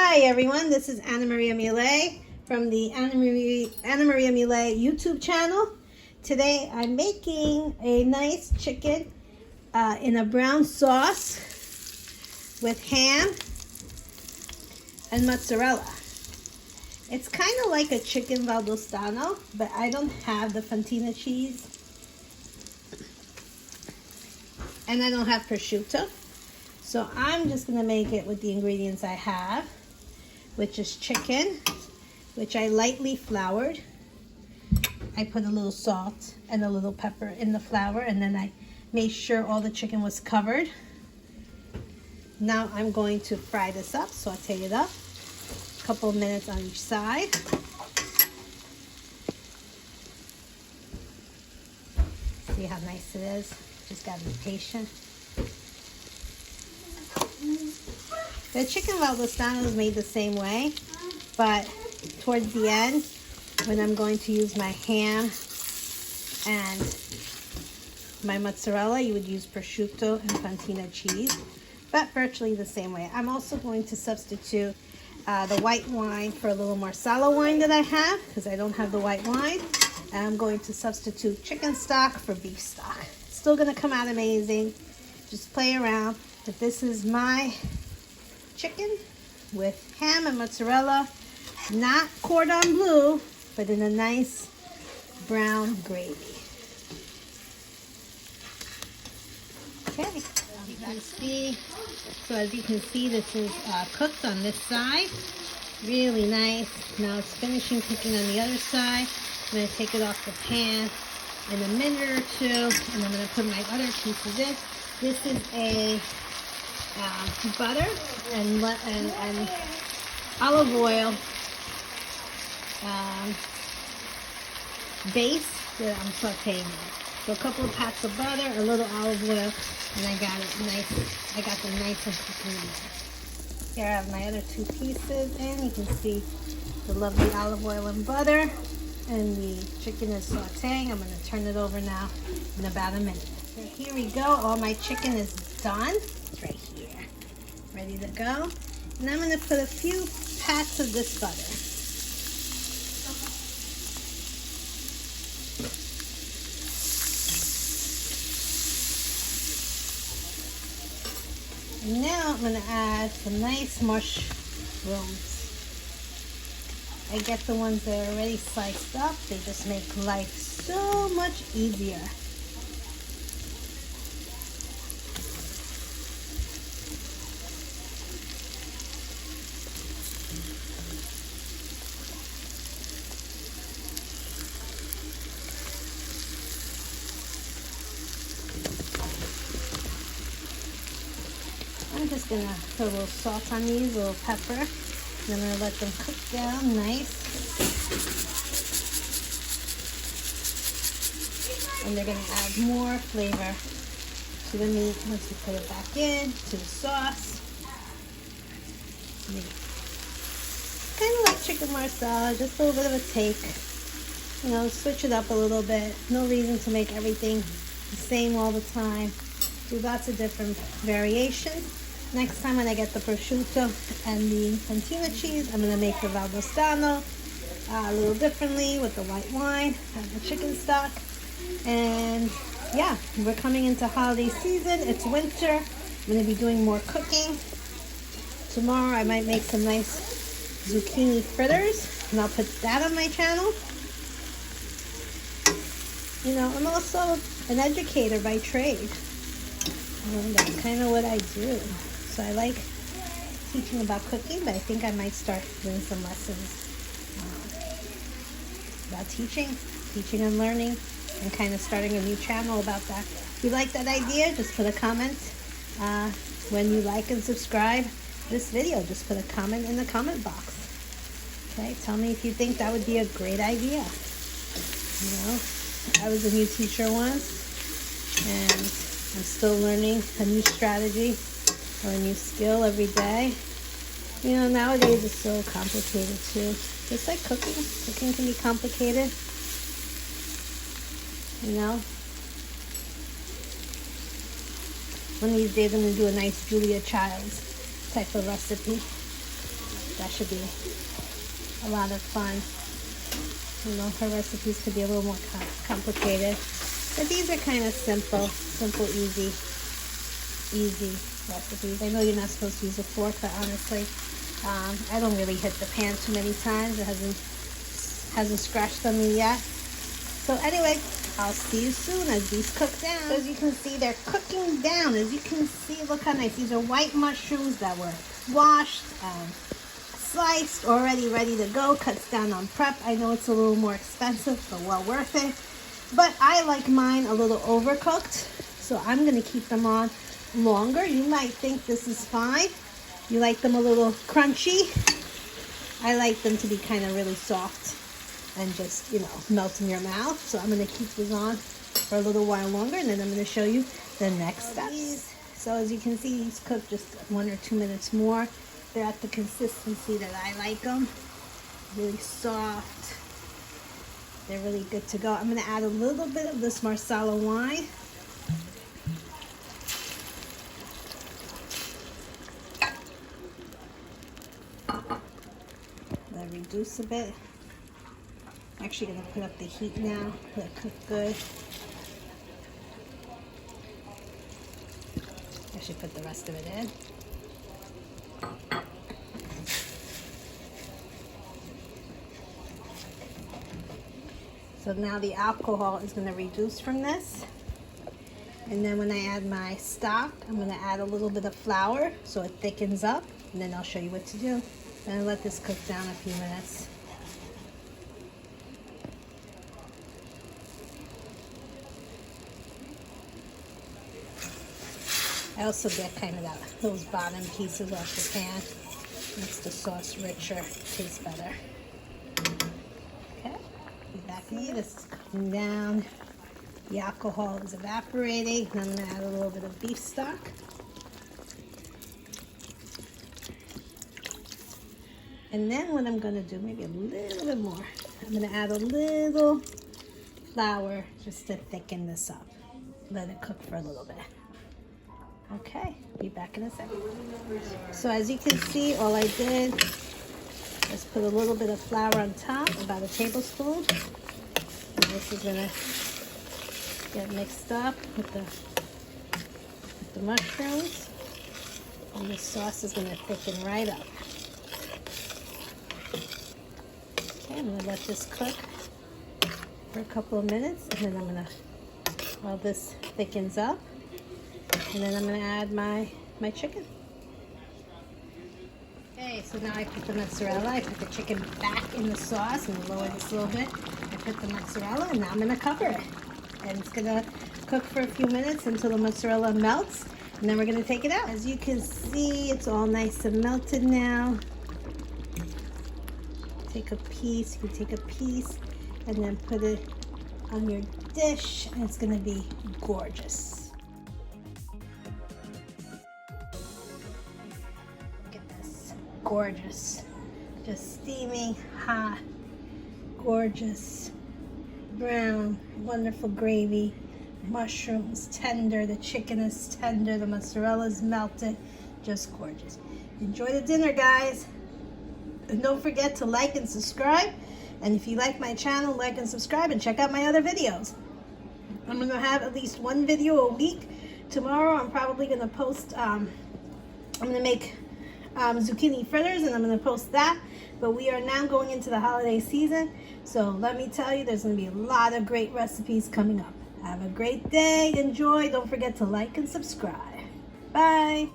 Hi everyone, this is Anna Maria Millet from the Anna Maria Millet YouTube channel. Today I'm making a nice chicken in a brown sauce with ham and mozzarella. It's kind of like a chicken valdostano, but I don't have the fontina cheese and I don't have prosciutto. So I'm just going to make it with the ingredients I have, which is chicken, which I lightly floured. I put a little salt and a little pepper in the flour, and then I made sure all the chicken was covered. Now I'm going to fry this up, saute it up, a couple of minutes on each side. See how nice it is? Just gotta be patient. The chicken valdostano is made the same way, but towards the end, when I'm going to use my ham and my mozzarella, you would use prosciutto and fontina cheese, but virtually the same way. I'm also going to substitute the white wine for a little Marsala wine that I have, because I don't have the white wine. And I'm going to substitute chicken stock for beef stock. It's still going to come out amazing. Just play around. But this is my chicken with ham and mozzarella, not cordon bleu, but in a nice brown gravy. Okay, as you can see, this is cooked on this side, really nice. Now it's finishing cooking on the other side. I'm going to take it off the pan in a minute or two, and I'm going to put my other pieces in. This is a butter and olive oil base that I'm sauteing in. So a couple of pats of butter, a little olive oil, and I got it nice. I got them nice and cooking in there. Here I have my other two pieces in. You can see the lovely olive oil and butter, and the chicken is sauteing. I'm going to turn it over now in about a minute. So here we go. All my chicken is done. It's right here, ready to go. And I'm going to put a few pats of this butter. And now I'm going to add some nice mushrooms. I get the ones that are already sliced up. They just make life so much easier. I'm just going to put a little salt on these, a little pepper. And I'm going to let them cook down nice. And they're going to add more flavor to the meat once you put it back in, to the sauce. Kind of like chicken marsala, just a little bit of a take. You know, switch it up a little bit. No reason to make everything the same all the time. Do lots of different variations. Next time when I get the prosciutto and the fontina cheese, I'm going to make the valdostano a little differently with the white wine and the chicken stock. And yeah, we're coming into holiday season. It's winter. I'm going to be doing more cooking. Tomorrow I might make some nice zucchini fritters, and I'll put that on my channel. You know, I'm also an educator by trade. And that's kind of what I do. So I like teaching about cooking, but I think I might start doing some lessons about teaching and learning, and kind of starting a new channel about that. If you like that idea, just put a comment. When you like and subscribe this video, just put a comment in the comment box. Okay, tell me if you think that would be a great idea. You know, I was a new teacher once, and I'm still learning a new strategy or a new skill every day. You know, nowadays it's so complicated too. Just like cooking. Cooking can be complicated. You know? One of these days I'm going to do a nice Julia Childs type of recipe. That should be a lot of fun. You know, her recipes could be a little more complicated. But these are kind of simple, easy recipes. I know you're not supposed to use a fork, but honestly, I don't really hit the pan too many times. It hasn't scratched on me yet. So anyway, I'll see you soon as these cook down. As you can see, they're cooking down. As you can see, look how nice. These are white mushrooms that were washed and sliced, already ready to go. Cuts down on prep. I know it's a little more expensive, but well worth it. But I like mine a little overcooked, so I'm going to keep them on longer. You might think this is fine. You like them a little crunchy. I like them to be kind of really soft and just, you know, melt in your mouth. So I'm going to keep these on for a little while longer, and then I'm going to show you the next steps. So as you can see, these cook just 1 or 2 minutes more. They're at the consistency that I like them. Really soft. They're really good to go. I'm going to add a little bit of this Marsala wine. Let it reduce a bit. I'm actually going to put up the heat now. Let it cook good. I should put the rest of it in. So now the alcohol is going to reduce from this. And then when I add my stock, I'm going to add a little bit of flour so it thickens up. And then I'll show you what to do. And let this cook down a few minutes. I also get kind of those bottom pieces off the pan. Makes the sauce richer, tastes better. Okay, back in. This is cooking down. The alcohol is evaporating. And I'm going to add a little bit of beef stock. And then what I'm going to do, maybe a little bit more. I'm going to add a little flour just to thicken this up. Let it cook for a little bit. Okay, be back in a second. So as you can see, all I did was put a little bit of flour on top, about a tablespoon. And this is gonna get mixed up with the mushrooms. And the sauce is gonna thicken right up. Okay, I'm gonna let this cook for a couple of minutes, and then I'm gonna, while this thickens up, and then I'm going to add my chicken. Okay, so now I put the mozzarella. I put the chicken back in the sauce and lower this a little bit. I put the mozzarella, and now I'm going to cover it. And it's going to cook for a few minutes until the mozzarella melts. And then we're going to take it out. As you can see, it's all nice and melted now. Take a piece. You can take a piece and then put it on your dish, and it's going to be gorgeous. Gorgeous, just steaming hot, gorgeous, brown, wonderful gravy, mushrooms tender, the chicken is tender, the mozzarella is melted, just gorgeous. Enjoy the dinner, guys, and don't forget to like and subscribe. And if you like my channel, like and subscribe, and check out my other videos. I'm gonna have at least one video a week. Tomorrow I'm probably gonna post, I'm gonna make zucchini fritters, and I'm going to post that. But we are now going into the holiday season, so let me tell you, there's going to be a lot of great recipes coming up. Have a great day. Enjoy. Don't forget to like and subscribe. Bye.